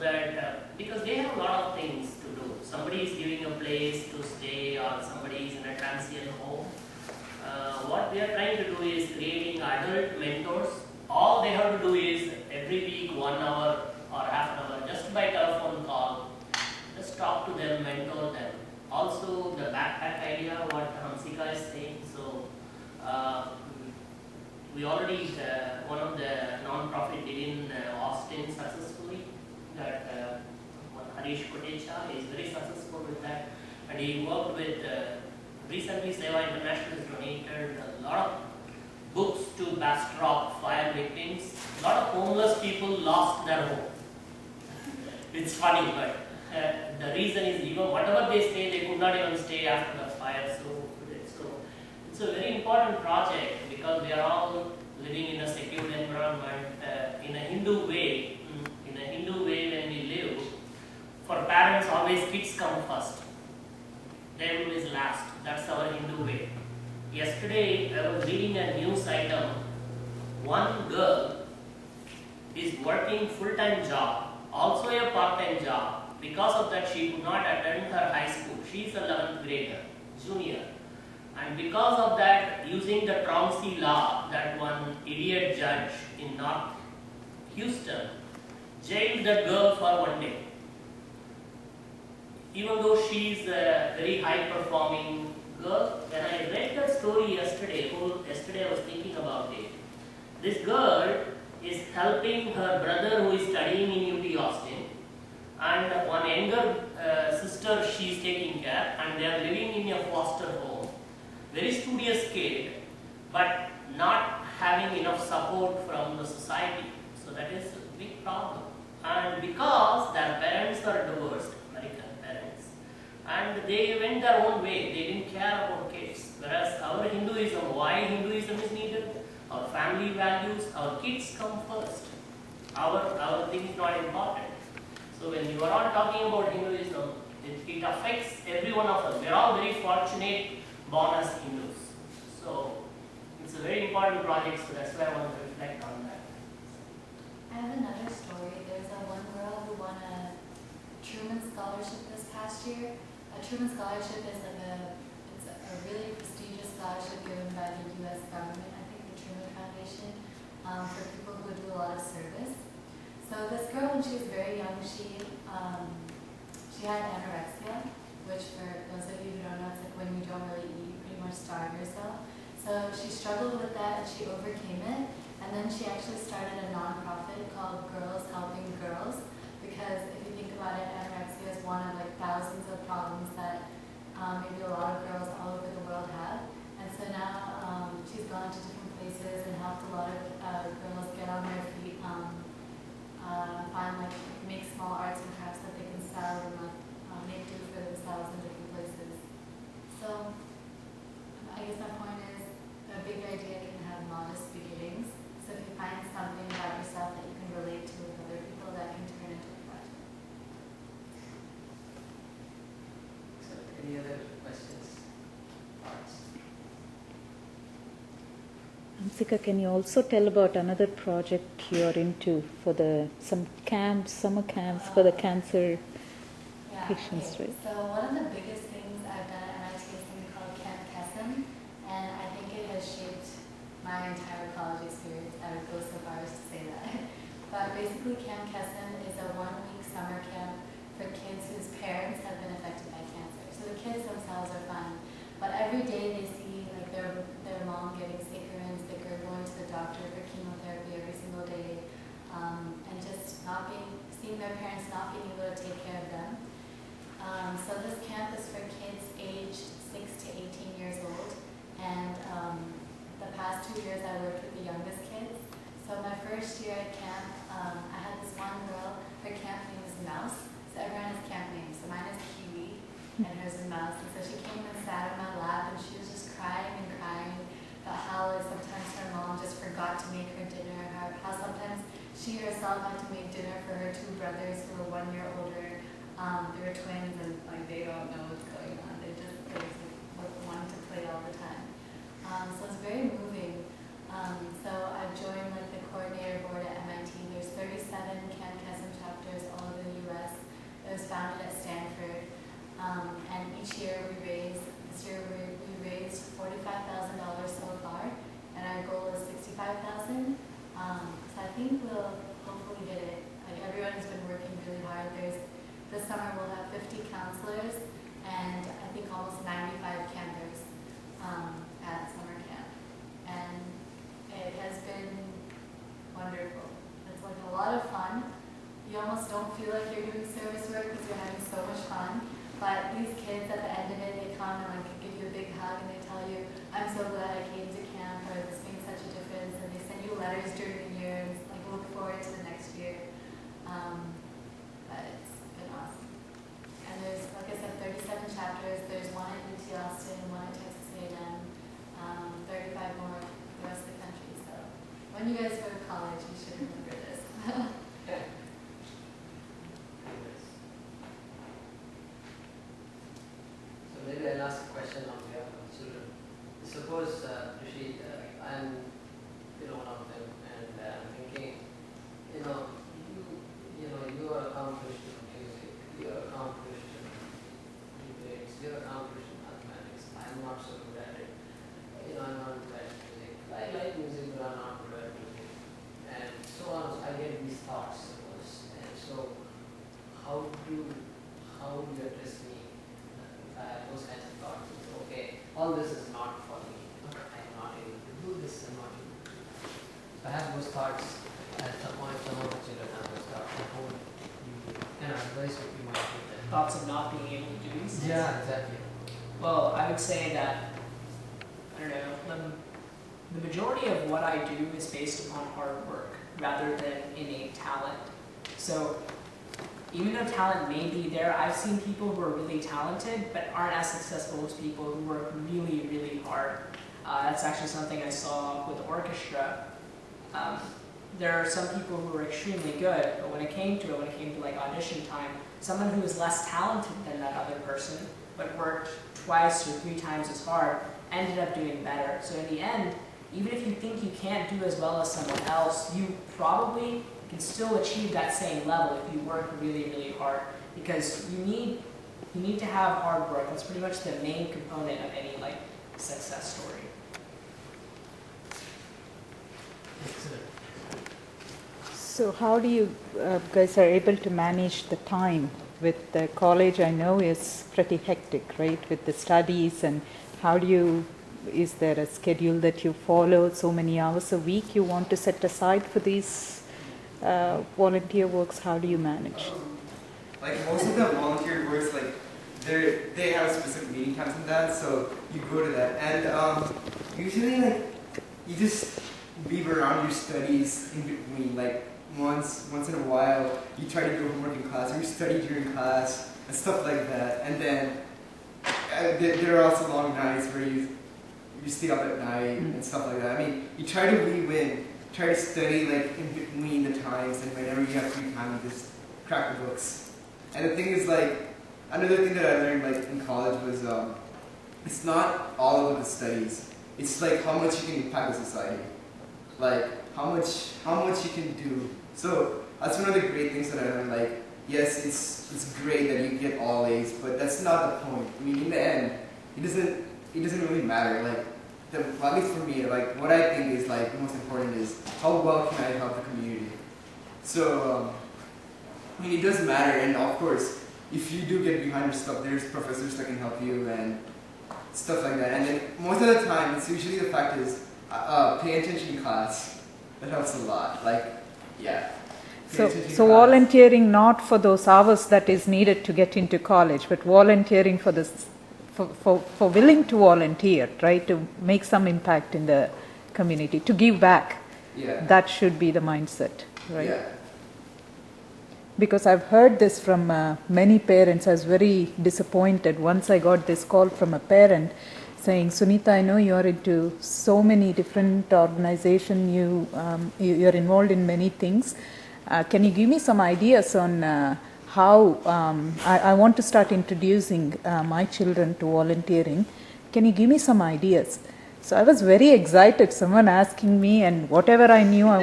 that, because they have a lot of things to do. Somebody is giving a place to stay or somebody is in a transient home. What we are trying to do is creating adult mentors. All they have to do is every week 1 hour or half an hour, just by telephone call, just talk to them, mentor them. Also the backpack idea, what Hamsika is saying. So we already, one of the non-profit did in Austin successfully, that Harish Kotecha is very successful with that, and he worked with, recently Seva International has donated a lot of books to Bastrop fire victims. A lot of homeless people lost their home. It's funny, but the reason is even whatever they stay, they could not even stay after the fire. So it's a very important project because we are all living in a secure environment. In a Hindu way, when we live, for parents always kids come first, them is last. That's our Hindu way. Yesterday I was reading a news item. One girl is working full-time job, also a part-time job. Because of that, she could not attend her high school. She is a 11th grader, junior. And because of that, using the Tromsey law, that one idiot judge in North Houston jailed that girl for 1 day. Even though she is a very high-performing girl, when I read that story yesterday I was thinking about it. This girl is helping her brother who is studying in UT Austin, and one younger sister she is taking care, and they are living in a foster home. Very studious kid, but not having enough support from the society. So that is a big problem. And because their parents are divorced, American parents, and they went their own way, they didn't care about kids. Whereas our Hinduism, why Hinduism is needed? Our family values, our kids come first. Our thing is not important. So when you are all talking about Hinduism, it affects every one of us. We are all very fortunate born as Hindus. So it's a very important project, so that's why I want to reflect on that. I have another story. There's one girl who won a Truman Scholarship this past year. A Truman Scholarship is it's a really prestigious scholarship given by the U.S. government, I think the Truman Foundation, for people who do a lot of service. So this girl, when she was very young, she had anorexia, which for those of you who don't know, it's like when you don't really eat, you pretty much starve yourself. So she struggled with that and she overcame it. And then she actually started a non-profit called Girls Helping Girls, because if you think about it, anorexia is one of like thousands of problems that maybe a lot of girls all over the world have. And so now she's gone to different places and helped a lot of girls get on their feet, find like make small arts and crafts that they can sell and make do for themselves in different places. So I guess my point is a big idea can have modest beginnings. So if you find something about yourself that you can relate to with other people, that can turn into a project. So any other questions? Thoughts? Hamsika, can you also tell about another project you're into for some camps, summer camps for the cancer patients, okay. right? So one of the biggest things I've done at MIT is something called Camp Kesem, and I think it has shaped my entire college experience. I would go so far as to say that. But basically Camp Kesem is a 1-week summer camp for kids whose parents have been affected by cancer. So the kids themselves are fine, but every day they see like their mom getting sicker and sicker, going to the doctor for chemotherapy every single day, and just seeing their parents not being able to take care of them. So this camp is for kids aged 6 to 18 years old, and the past 2 years I worked with the youngest kids. So my first year at camp, I had this one girl, her camp name is Mouse. So everyone has camp names. So mine is Kiwi, and hers is Mouse. And so she came and sat in my lap, and she was just crying and crying about how like, sometimes her mom just forgot to make her dinner, how sometimes she herself had to make dinner for her 2 brothers who were 1 year older. They were twins, and like they don't know what's going on. They just wanting to play all the time. So it's very moving. So I've joined like the coordinator board at MIT. There's 37 Camp Kesem chapters all over the So I think we'll hopefully get it. Like everyone's been working really hard. This summer we'll have 50 counselors and I think almost 95 campers at summer camp. And it has been wonderful. It's like a lot of fun. You almost don't feel like you're doing service work because you're having so much fun. But these kids at the end of it, they come and like give you a big hug and they tell you, I'm so glad I came to camp, or this made such a difference. And they send you letters during the year and like look forward to the next year. But it's been awesome. And there's, like I said, 37 chapters. There's one at UT Austin, one at Texas A&M, 35 more the rest of the country. So when you guys go to college, you should remember this. So maybe I'll ask a question on behalf of the children. Suppose, Rishi, I'm one of them, and I'm thinking, you are accomplished in music, you are accomplished in debates, you are accomplished in mathematics. I'm not so good at it. I'm not good at music. I like music, but I'm not good at music. And so on. So I get these thoughts, suppose. And so, how do you address me? Those kinds of thoughts. Okay, all this is not for me. I'm not able to do this. I'm not able to do that. So I have those thoughts. At some point, some of the children have those thoughts. How would you advise what you might do then? Thoughts of not being able to do these things? Yeah, exactly. Well, I would say that, I don't know, the majority of what I do is based upon hard work rather than innate talent. So even though talent may be there, I've seen people who are really talented but aren't as successful as people who work really, really hard. That's actually something I saw with the orchestra. There are some people who were extremely good, but when it came to like audition time, someone who was less talented than that other person, but worked twice or 3 times as hard, ended up doing better. So in the end, even if you think you can't do as well as someone else, you probably can still achieve that same level if you work really, really hard. Because you need to have hard work. That's pretty much the main component of any like success story. Excellent. So how do you guys are able to manage the time with the college? I know is pretty hectic, right, with the studies, and how do you, is there a schedule that you follow, so many hours a week you want to set aside for these volunteer works? How do you manage? Like most of the volunteer works, like they have specific meeting times and that, so you go to that. And usually like you just leave around your studies in between. Like once in a while you try to do homework in class or you study during class and stuff like that. And then there are also long nights where you stay up at night and stuff like that. I mean, you try to weave in, try to study like in between the times, and whenever you have free time, you just crack the books. And the thing is, like, another thing that I learned like in college was it's not all about the studies. It's like how much you can impact the society, like how much you can do. So that's one of the great things that I learned. Like, yes, it's great that you get all A's, but that's not the point. I mean, in the end, it doesn't really matter. Like, at least for me, like what I think is like the most important is how well can I help the community. So I mean, it does matter, and of course, if you do get behind your stuff, there's professors that can help you and stuff like that. And then most of the time, it's usually the fact is pay attention in class. That helps a lot. Like, yeah. So volunteering not for those hours that is needed to get into college, but volunteering for this, for willing to volunteer, right, to make some impact in the community, to give back. Yeah. That should be the mindset, right? Yeah. Because I've heard this from many parents. I was very disappointed once I got this call from a parent saying, Sunita, I know you're into so many different organizations, you're involved in many things. Can you give me some ideas on how I want to start introducing my children to volunteering? Can you give me some ideas? So I was very excited, someone asking me, and whatever I knew, I